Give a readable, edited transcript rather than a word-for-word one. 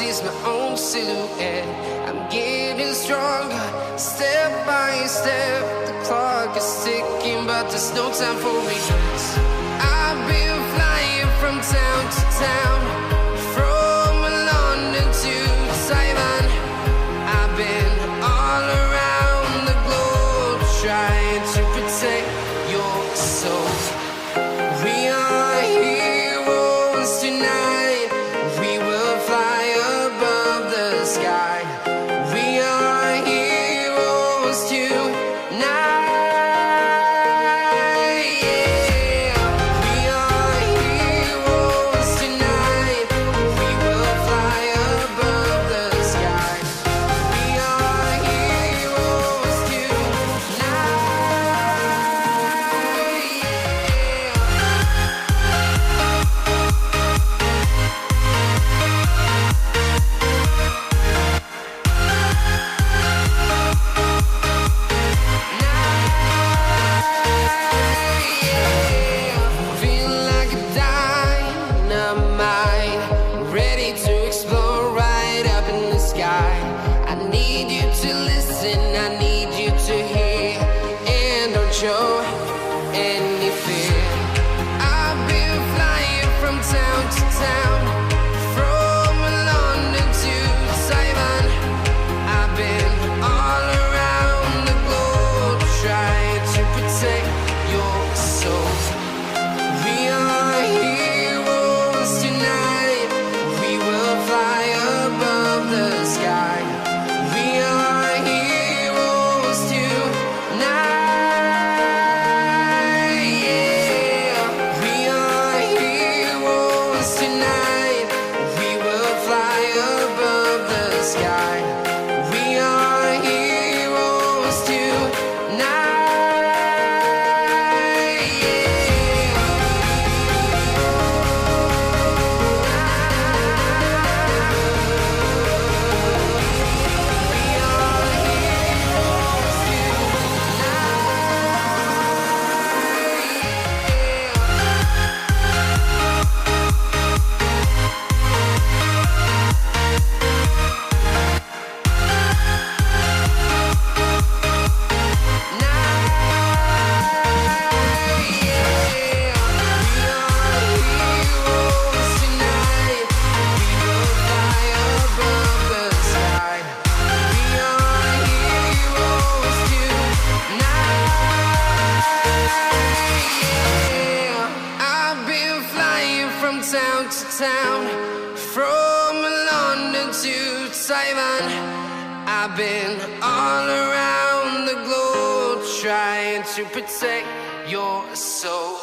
sees my own silhouette. I'm getting stronger, step by step. The clock is ticking, but there's no time for regrets. I've been flying from town to town, from London to Taiwan. I've been all around the globe, trying to protect your soul. We are heroes tonight. We will fly above the sky. We are heroes tonight. Yeah. We are heroes tonight. We will fly above the sky. We are heroes tonight. Feel like a dynamite, ready to explode right up in the sky. I need you to listen, I need you to hear, and don't show any fear. I've been flying from town to town, from London to Taiwan. I've been all around the globe, trying to protect your soul. We are heroes tonight. We will fly above the sky. We are heroes tonight. Yeah. We are heroes tonight. We will fly above the sky. We are heroes town to town, from London to Taiwan. I've been all around the globe, trying to protect your soul.